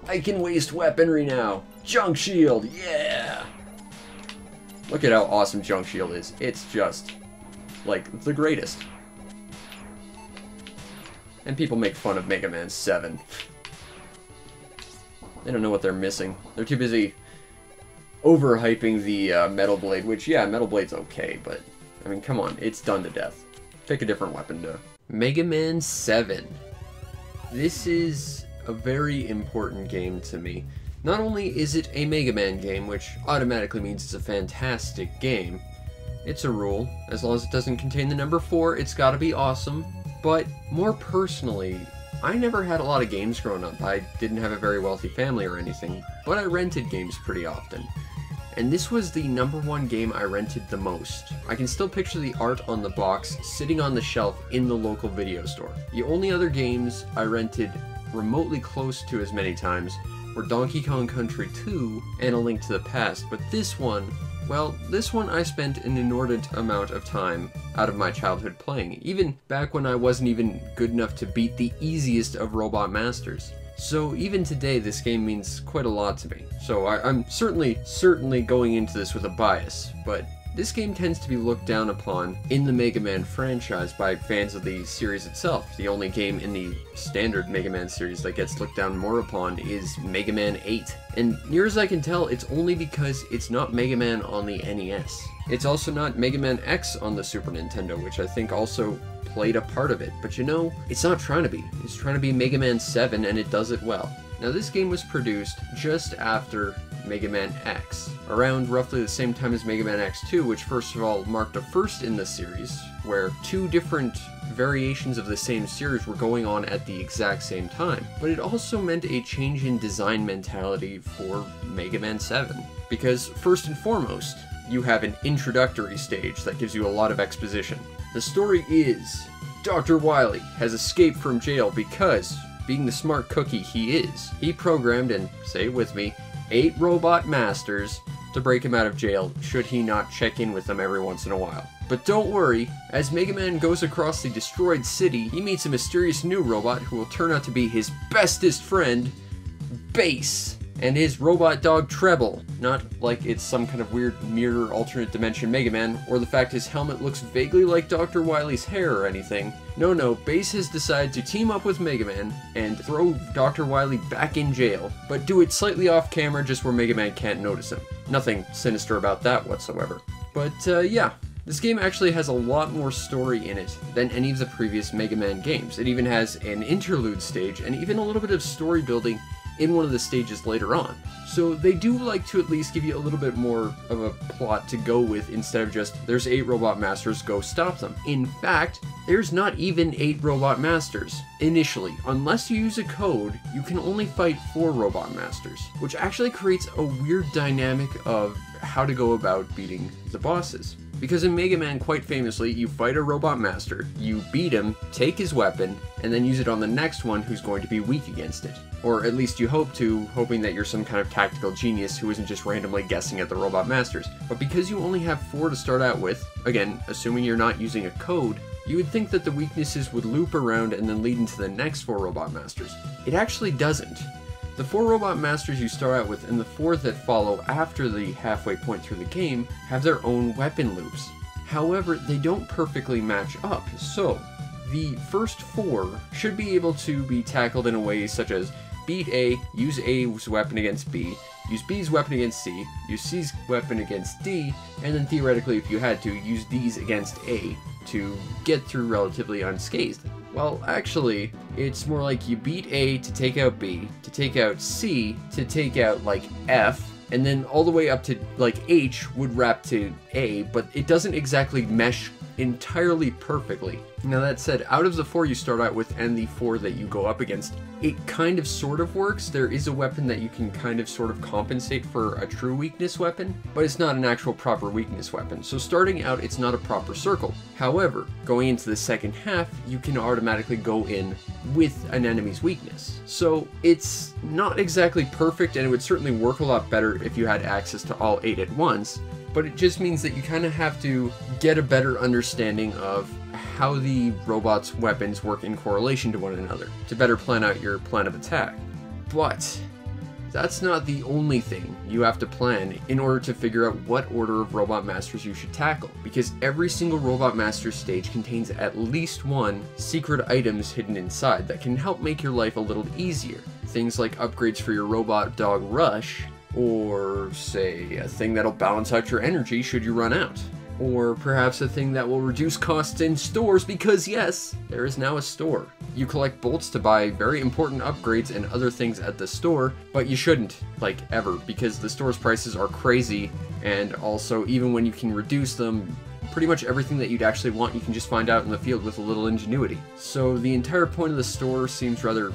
I can waste weaponry now. Junk shield, yeah! Look at how awesome junk shield is. It's just, like, the greatest. And people make fun of Mega Man 7. They don't know what they're missing. They're too busy overhyping the Metal Blade, which, yeah, Metal Blade's okay, but, I mean, come on, it's done to death. Pick a different weapon to... Mega Man 7. This is a very important game to me. Not only is it a Mega Man game, which automatically means it's a fantastic game. It's a rule. As long as it doesn't contain the number 4, it's gotta be awesome. But more personally, I never had a lot of games growing up. I didn't have a very wealthy family or anything, but I rented games pretty often. And this was the #1 game I rented the most. I can still picture the art on the box sitting on the shelf in the local video store. The only other games I rented remotely close to as many times were Donkey Kong Country 2 and A Link to the Past, but this one, well, this one I spent an inordinate amount of time out of my childhood playing, even back when I wasn't even good enough to beat the easiest of Robot Masters. So even today, this game means quite a lot to me. So I'm certainly going into this with a bias, but this game tends to be looked down upon in the Mega Man franchise by fans of the series itself. The only game in the standard Mega Man series that gets looked down more upon is Mega Man 8. And near as I can tell, it's only because it's not Mega Man on the NES. It's also not Mega Man X on the Super Nintendo, which I think also played a part of it. But you know, it's not trying to be. It's trying to be Mega Man 7, and it does it well. Now this game was produced just after Mega Man X, around roughly the same time as Mega Man X2, which first of all marked a first in the series, where 2 different variations of the same series were going on at the exact same time. But it also meant a change in design mentality for Mega Man 7, because first and foremost, you have an introductory stage that gives you a lot of exposition. The story is, Dr. Wily has escaped from jail because, being the smart cookie he is, he programmed, and say it with me, 8 robot masters to break him out of jail should he not check in with them every once in a while. But don't worry, as Mega Man goes across the destroyed city, he meets a mysterious new robot who will turn out to be his bestest friend, Bass, and his robot dog Treble. Not like it's some kind of weird mirror alternate dimension Mega Man, or the fact his helmet looks vaguely like Dr. Wily's hair or anything. No, Bass has decided to team up with Mega Man and throw Dr. Wily back in jail, but do it slightly off camera just where Mega Man can't notice him. Nothing sinister about that whatsoever. But yeah, this game actually has a lot more story in it than any of the previous Mega Man games. It even has an interlude stage and even a little bit of story building in one of the stages later on. So they do like to at least give you a little bit more of a plot to go with instead of just, there's 8 robot masters, go stop them. In fact, there's not even 8 robot masters. Initially, unless you use a code, you can only fight 4 robot masters, which actually creates a weird dynamic of how to go about beating the bosses. Because in Mega Man, quite famously, you fight a robot master, you beat him, take his weapon, and then use it on the next one who's going to be weak against it. Or at least you hope to, hoping that you're some kind of tactical genius who isn't just randomly guessing at the robot masters. But because you only have 4 to start out with, again, assuming you're not using a code, you would think that the weaknesses would loop around and then lead into the next 4 robot masters. It actually doesn't. The 4 robot masters you start out with and the 4 that follow after the halfway point through the game have their own weapon loops. However, they don't perfectly match up, so the first 4 should be able to be tackled in a way such as beat A, use A's weapon against B, use B's weapon against C, use C's weapon against D, and then theoretically, if you had to, use D's against A to get through relatively unscathed. Well, actually, it's more like you beat A to take out B, to take out C, to take out, like, F, and then all the way up to, like, H would wrap to A, but it doesn't exactly mesh entirely perfectly. Now that said, out of the 4 you start out with and the 4 that you go up against, it kind of sort of works. There is a weapon that you can kind of sort of compensate for a true weakness weapon, but it's not an actual proper weakness weapon. So starting out, it's not a proper circle. However, going into the second half, you can automatically go in with an enemy's weakness. So it's not exactly perfect, and it would certainly work a lot better if you had access to all 8 at once, but it just means that you kind of have to get a better understanding of how the robot's weapons work in correlation to one another to better plan out your plan of attack. But that's not the only thing you have to plan in order to figure out what order of Robot Masters you should tackle, because every single Robot Master stage contains at least one secret items hidden inside that can help make your life a little easier. Things like upgrades for your Robot Dog Rush, or say a thing that'll balance out your energy should you run out. Or perhaps a thing that will reduce costs in stores, because yes, there is now a store. You collect bolts to buy very important upgrades and other things at the store, but you shouldn't, like, ever, because the store's prices are crazy, and also even when you can reduce them, pretty much everything that you'd actually want you can just find out in the field with a little ingenuity. So the entire point of the store seems rather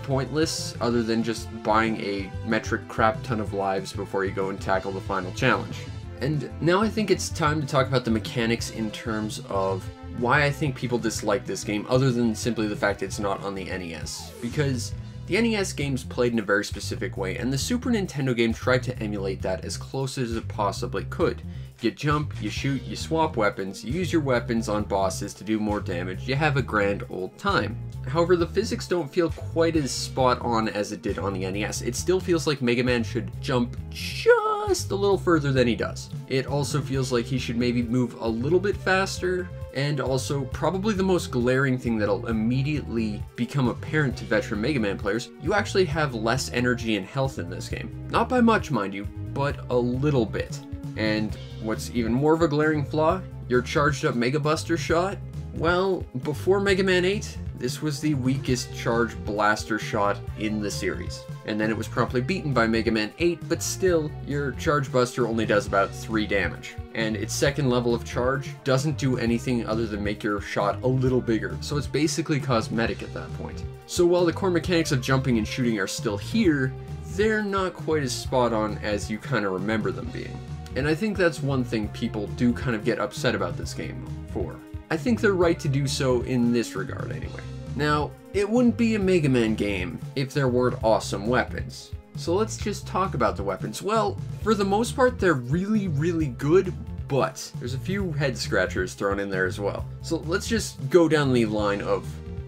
pointless, other than just buying a metric crap ton of lives before you go and tackle the final challenge. And now I think it's time to talk about the mechanics in terms of why I think people dislike this game, other than simply the fact it's not on the NES. Because the NES game's played in a very specific way, and the Super Nintendo game tried to emulate that as close as it possibly could. You jump, you shoot, you swap weapons, you use your weapons on bosses to do more damage, you have a grand old time. However, the physics don't feel quite as spot on as it did on the NES. It still feels like Mega Man should jump just a little further than he does. It also feels like he should maybe move a little bit faster, and also probably the most glaring thing that'll immediately become apparent to veteran Mega Man players, you actually have less energy and health in this game. Not by much, mind you, but a little bit. And what's even more of a glaring flaw, your charged up Mega Buster shot? Well, before Mega Man 8, this was the weakest charge blaster shot in the series. And then it was promptly beaten by Mega Man 8, but still, your Charge Buster only does about 3 damage. And its second level of charge doesn't do anything other than make your shot a little bigger, so it's basically cosmetic at that point. So while the core mechanics of jumping and shooting are still here, they're not quite as spot on as you kind of remember them being. And I think that's one thing people do kind of get upset about this game for. I think they're right to do so in this regard anyway. Now, it wouldn't be a Mega Man game if there weren't awesome weapons. So let's just talk about the weapons. Well, for the most part, they're really, really good, but there's a few head scratchers thrown in there as well. So let's just go down the line of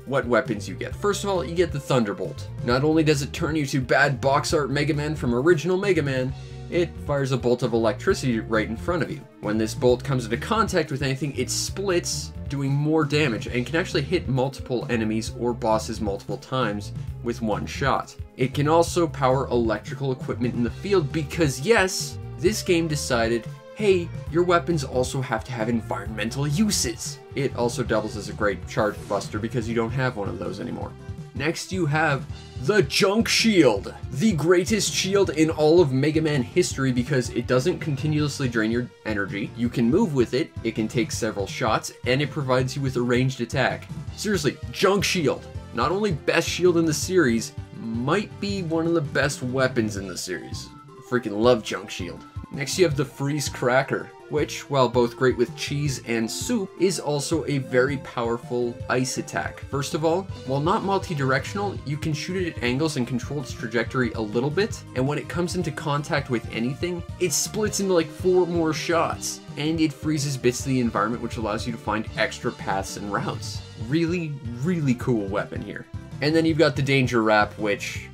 what weapons you get. First of all, you get the Thunderbolt. Not only does it turn you to bad box art Mega Man from original Mega Man, it fires a bolt of electricity right in front of you. When this bolt comes into contact with anything, it splits, doing more damage, and can actually hit multiple enemies or bosses multiple times with one shot. It can also power electrical equipment in the field because yes, this game decided, hey, your weapons also have to have environmental uses. It also doubles as a great charge buster because you don't have one of those anymore. Next you have the Junk Shield, the greatest shield in all of Mega Man history because it doesn't continuously drain your energy, you can move with it, it can take several shots, and it provides you with a ranged attack. Seriously, Junk Shield, not only best shield in the series, might be one of the best weapons in the series. Freaking love Junk Shield. Next you have the Freeze Cracker, which, while both great with cheese and soup, is also a very powerful ice attack. First of all, while not multi-directional, you can shoot it at angles and control its trajectory a little bit, and when it comes into contact with anything, it splits into like 4 more shots, and it freezes bits of the environment, which allows you to find extra paths and routes. Really, really cool weapon here. And then you've got the Danger Wrap, which,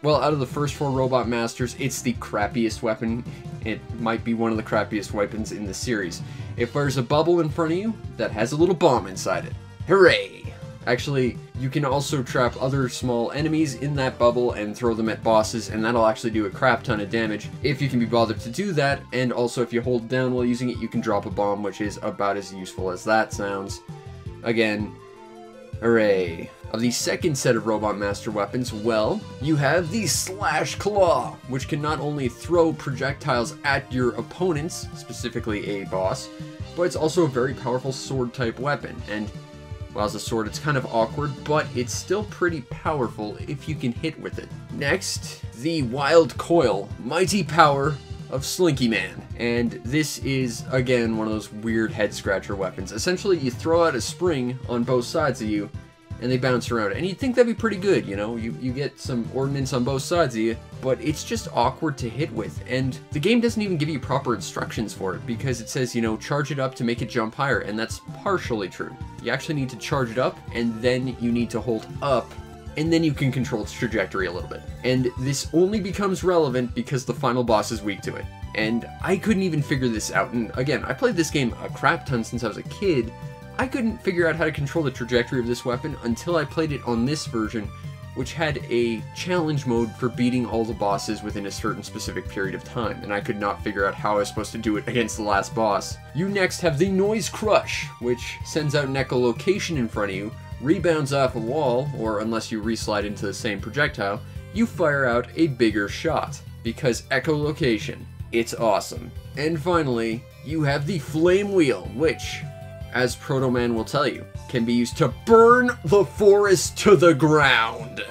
well, out of the first 4 Robot Masters, it's the crappiest weapon. It might be one of the crappiest weapons in the series. It fires a bubble in front of you that has a little bomb inside it. Hooray! Actually, you can also trap other small enemies in that bubble and throw them at bosses, and that'll actually do a crap ton of damage if you can be bothered to do that, and also if you hold down while using it, you can drop a bomb, which is about as useful as that sounds. Again, hooray. Of the second set of Robot Master weapons, well, you have the Slash Claw, which can not only throw projectiles at your opponents, specifically a boss, but it's also a very powerful sword-type weapon, and while as a sword it's kind of awkward, but it's still pretty powerful if you can hit with it. Next, the Wild Coil, mighty power of Slinky Man, and this is, again, one of those weird head-scratcher weapons. Essentially, you throw out a spring on both sides of you, and they bounce around. And you'd think that'd be pretty good, you know? You get some ordnance on both sides of you, but it's just awkward to hit with. And the game doesn't even give you proper instructions for it, because it says, you know, charge it up to make it jump higher, and that's partially true. You actually need to charge it up, and then you need to hold up and then you can control its trajectory a little bit. And this only becomes relevant because the final boss is weak to it. And I couldn't even figure this out. And again, I played this game a crap ton since I was a kid. I couldn't figure out how to control the trajectory of this weapon until I played it on this version, which had a challenge mode for beating all the bosses within a certain specific period of time, and I could not figure out how I was supposed to do it against the last boss. You next have the Noise Crush, which sends out an echolocation in front of you, rebounds off a wall, or unless you reslide into the same projectile, you fire out a bigger shot, because echolocation, it's awesome. And finally, you have the Flame Wheel, which, as Proto Man will tell you, can be used to burn the forest to the ground.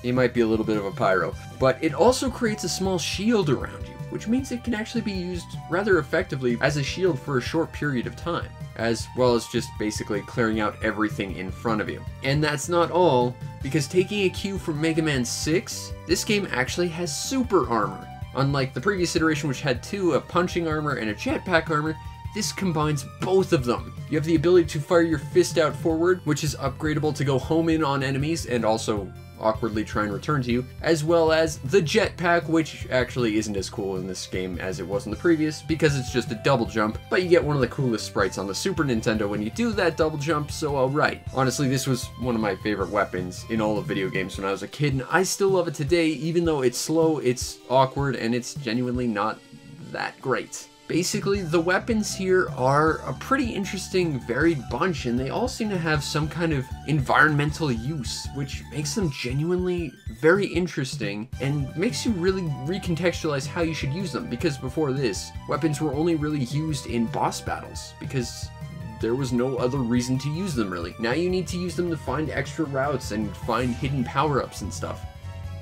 He might be a little bit of a pyro, but it also creates a small shield around you, which means it can actually be used rather effectively as a shield for a short period of time, as well as just basically clearing out everything in front of you. And that's not all, because taking a cue from Mega Man 6, this game actually has super armor. Unlike the previous iteration, which had two, a punching armor and a jetpack armor, this combines both of them. You have the ability to fire your fist out forward, which is upgradable to go home in on enemies and also awkwardly try and return to you, as well as the jetpack, which actually isn't as cool in this game as it was in the previous because it's just a double jump, but you get one of the coolest sprites on the Super Nintendo when you do that double jump, so alright. Honestly, this was one of my favorite weapons in all of video games when I was a kid, and I still love it today, even though it's slow, it's awkward, and it's genuinely not that great. Basically, the weapons here are a pretty interesting, varied bunch, and they all seem to have some kind of environmental use, which makes them genuinely very interesting and makes you really recontextualize how you should use them, because before this, weapons were only really used in boss battles, because there was no other reason to use them, really. Now you need to use them to find extra routes and find hidden power-ups and stuff.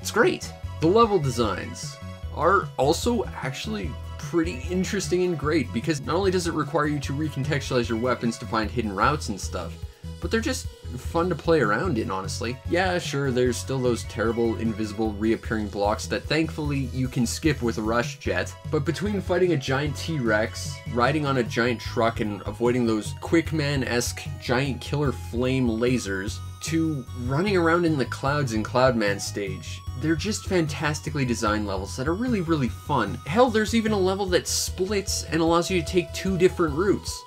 It's great! The level designs are also actually pretty interesting and great, because not only does it require you to recontextualize your weapons to find hidden routes and stuff, but they're just fun to play around in, honestly. Yeah, sure, there's still those terrible, invisible, reappearing blocks that thankfully you can skip with a rush jet, but between fighting a giant T-Rex, riding on a giant truck, and avoiding those Quickman-esque giant killer flame lasers, to running around in the clouds in Cloudman's stage, they're just fantastically designed levels that are really, really fun. Hell, there's even a level that splits and allows you to take two different routes.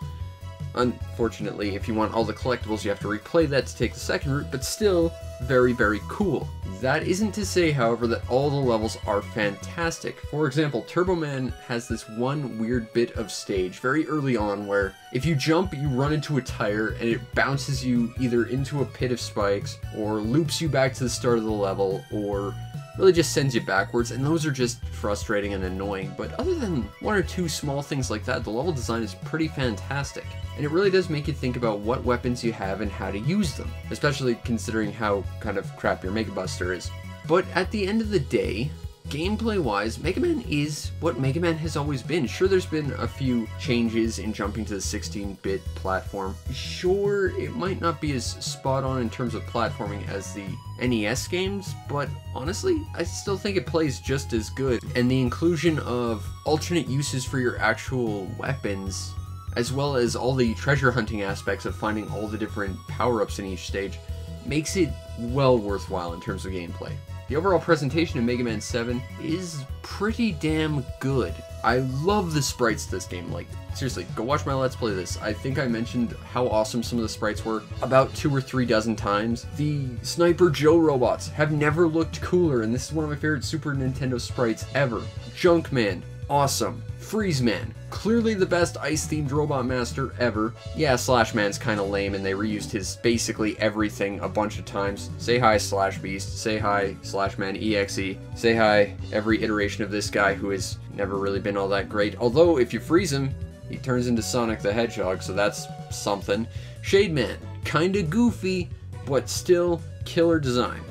Unfortunately, if you want all the collectibles, you have to replay that to take the second route, but still, very, very cool. That isn't to say, however, that all the levels are fantastic. For example, Turbo Man has this one weird bit of stage very early on where if you jump, you run into a tire and it bounces you either into a pit of spikes or loops you back to the start of the level or really just sends you backwards, and those are just frustrating and annoying. But other than one or two small things like that, the level design is pretty fantastic. And it really does make you think about what weapons you have and how to use them, especially considering how kind of crap your Mega Buster is. But at the end of the day, gameplay-wise, Mega Man is what Mega Man has always been. Sure, there's been a few changes in jumping to the 16-bit platform. Sure, it might not be as spot-on in terms of platforming as the NES games, but honestly, I still think it plays just as good. And the inclusion of alternate uses for your actual weapons, as well as all the treasure hunting aspects of finding all the different power-ups in each stage, makes it well worthwhile in terms of gameplay. The overall presentation of Mega Man 7 is pretty damn good. I love the sprites of this game. Like, seriously, go watch my Let's Play this. I think I mentioned how awesome some of the sprites were about 2 or 3 dozen times. The Sniper Joe robots have never looked cooler, and this is one of my favorite Super Nintendo sprites ever. Junkman, awesome. Freeze Man, clearly the best ice-themed Robot Master ever. Yeah, Slash Man's kinda lame and they reused his basically everything a bunch of times. Say hi, Slash Beast. Say hi, Slash Man EXE. Say hi, every iteration of this guy who has never really been all that great. Although, if you freeze him, he turns into Sonic the Hedgehog, so that's something. Shade Man, kinda goofy, but still killer design.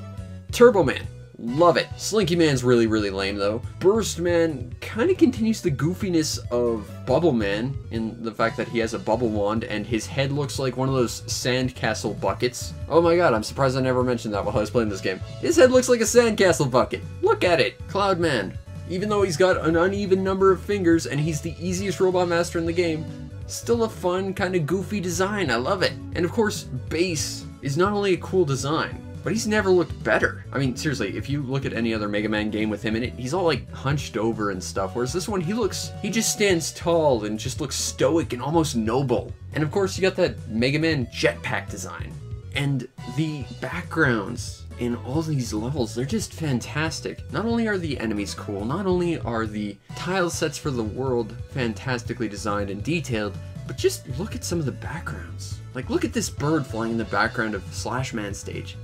Turbo Man, love it. Slinky Man's really, really lame, though. Burst Man kind of continues the goofiness of Bubble Man in the fact that he has a bubble wand and his head looks like one of those sandcastle buckets. Oh my god, I'm surprised I never mentioned that while I was playing this game. His head looks like a sandcastle bucket. Look at it. Cloud Man, even though he's got an uneven number of fingers and he's the easiest Robot Master in the game, still a fun, kind of goofy design. I love it. And of course, Bass is not only a cool design, but he's never looked better. I mean, seriously, if you look at any other Mega Man game with him in it, he's all like hunched over and stuff, whereas this one, he just stands tall and just looks stoic and almost noble. And of course, you got that Mega Man jetpack design. And the backgrounds in all these levels, they're just fantastic. Not only are the enemies cool, not only are the tile sets for the world fantastically designed and detailed, but just look at some of the backgrounds. Like, look at this bird flying in the background of Slash Man stage.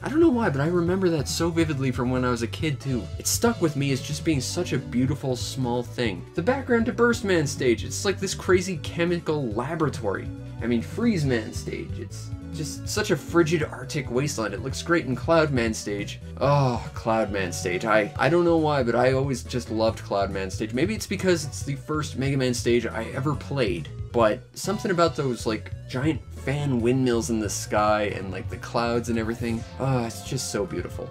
I don't know why, but I remember that so vividly from when I was a kid too. It stuck with me as just being such a beautiful, small thing. The background to Burst Man stage, it's like this crazy chemical laboratory. I mean, Freeze Man stage, it's just such a frigid Arctic wasteland. It looks great in Cloud Man stage. Oh, Cloud Man stage. I don't know why, but I always just loved Cloud Man stage. Maybe it's because it's the first Mega Man stage I ever played, but something about those like giant fan windmills in the sky and like the clouds and everything, it's just so beautiful.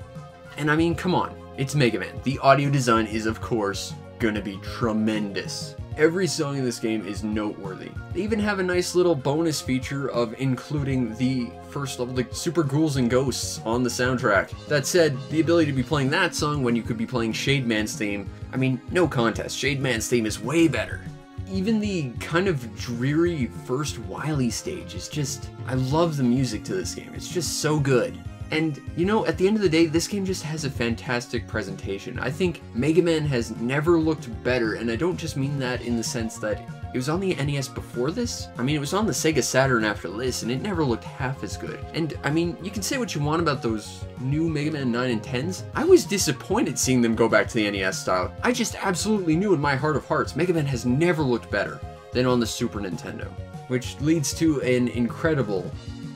And I mean, come on, it's Mega Man. The audio design is, of course, gonna be tremendous. Every song in this game is noteworthy. They even have a nice little bonus feature of including the first level, the Super Ghouls and Ghosts, on the soundtrack. That said, the ability to be playing that song when you could be playing Shade Man's theme, I mean, no contest, Shade Man's theme is way better. Even the kind of dreary first Wily stage is just, I love the music to this game. It's just so good. And, you know, at the end of the day, this game just has a fantastic presentation. I think Mega Man has never looked better, and I don't just mean that in the sense that it was on the NES before this. I mean, it was on the Sega Saturn after this, and it never looked half as good. And, I mean, you can say what you want about those new Mega Man 9 and 10s. I was disappointed seeing them go back to the NES style. I just absolutely knew in my heart of hearts, Mega Man has never looked better than on the Super Nintendo. Which leads to an incredible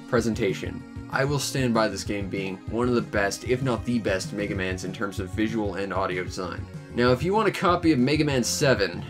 presentation. I will stand by this game being one of the best, if not the best, Mega Mans in terms of visual and audio design. Now, if you want a copy of Mega Man 7,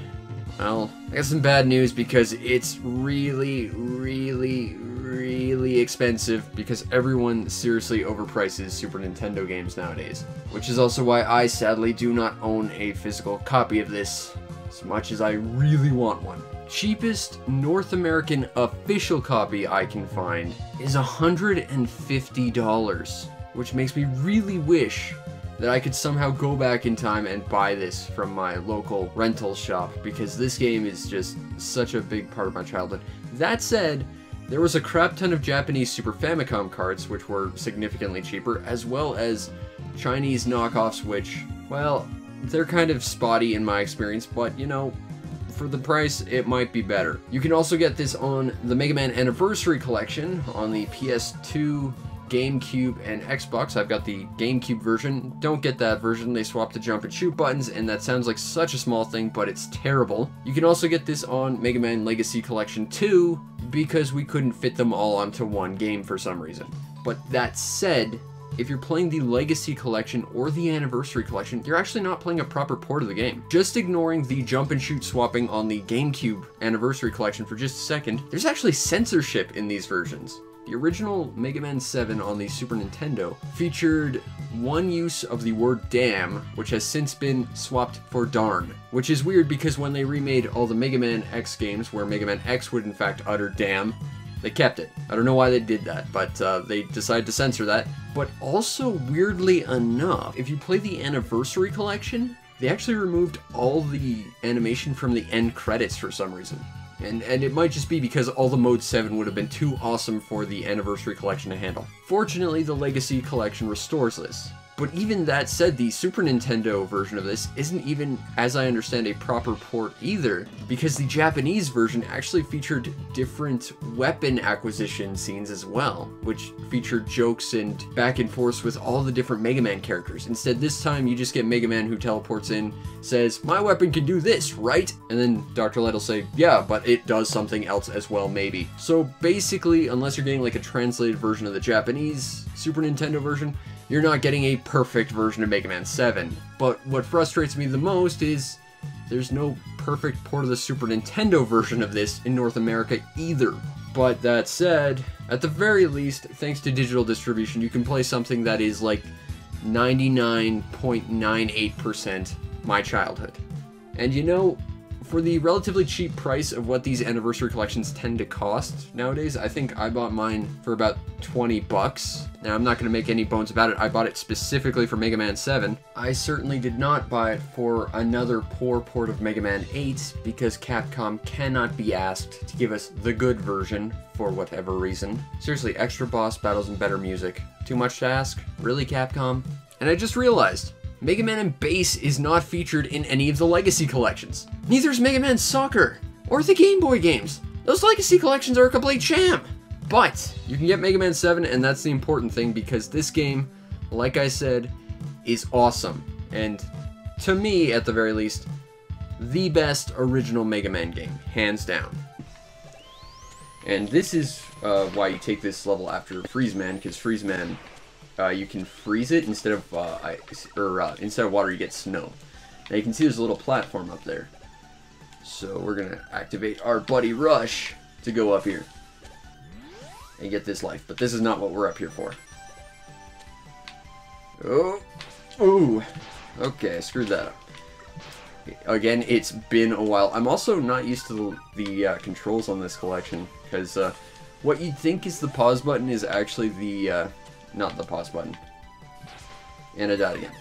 well, I got some bad news because it's really, really, really expensive because everyone seriously overprices Super Nintendo games nowadays. Which is also why I sadly do not own a physical copy of this, as much as I really want one. Cheapest North American official copy I can find is $150, which makes me really wish that I could somehow go back in time and buy this from my local rental shop, because this game is just such a big part of my childhood. That said, there was a crap ton of Japanese Super Famicom carts which were significantly cheaper, as well as Chinese knockoffs which, well, they're kind of spotty in my experience, but you know, for the price, it might be better. You can also get this on the Mega Man Anniversary Collection on the PS2, GameCube, and Xbox. I've got the GameCube version. Don't get that version. They swapped the jump and shoot buttons, and that sounds like such a small thing, but it's terrible. You can also get this on Mega Man Legacy Collection 2, because we couldn't fit them all onto one game for some reason. But that said, if you're playing the Legacy Collection or the Anniversary Collection, you're actually not playing a proper port of the game. Just ignoring the jump and shoot swapping on the GameCube Anniversary Collection for just a second, there's actually censorship in these versions. The original Mega Man 7 on the Super Nintendo featured one use of the word damn, which has since been swapped for darn. Which is weird because when they remade all the Mega Man X games, where Mega Man X would in fact utter damn, they kept it. I don't know why they did that, but they decided to censor that. But also, weirdly enough, if you play the Anniversary Collection, they actually removed all the animation from the end credits for some reason. And it might just be because all the Mode 7 would have been too awesome for the Anniversary Collection to handle. Fortunately, the Legacy Collection restores this. But even that said, the Super Nintendo version of this isn't even, as I understand, a proper port either, because the Japanese version actually featured different weapon acquisition scenes as well, which featured jokes and back and forth with all the different Mega Man characters. Instead, this time you just get Mega Man who teleports in, says, "My weapon can do this, right?" And then Dr. Light will say, "Yeah, but it does something else as well, maybe." So basically, unless you're getting like a translated version of the Japanese Super Nintendo version, you're not getting a perfect version of Mega Man 7. But what frustrates me the most is there's no perfect port of the Super Nintendo version of this in North America either. But that said, at the very least, thanks to digital distribution, you can play something that is like 99.98% my childhood. And you know, for the relatively cheap price of what these anniversary collections tend to cost nowadays, I think I bought mine for about 20 bucks. Now, I'm not going to make any bones about it. I bought it specifically for Mega Man 7. I certainly did not buy it for another poor port of Mega Man 8 because Capcom cannot be asked to give us the good version for whatever reason. Seriously, extra boss battles and better music. Too much to ask? Really, Capcom? And I just realized, Mega Man and Bass is not featured in any of the Legacy collections. Neither is Mega Man Soccer, or the Game Boy games. Those Legacy collections are a complete sham. But, you can get Mega Man 7, and that's the important thing, because this game, like I said, is awesome. And, to me, at the very least, the best original Mega Man game, hands down. And this is why you take this level after Freeze Man, because Freeze Man, you can freeze it instead of ice, or instead of water you get snow. Now you can see there's a little platform up there. So we're gonna activate our buddy Rush to go up here and get this life. But this is not what we're up here for. Oh, ooh, okay, I screwed that up. Again, it's been a while. I'm also not used to the controls on this collection because what you'd think is the pause button is actually the not the pause button. And I died again.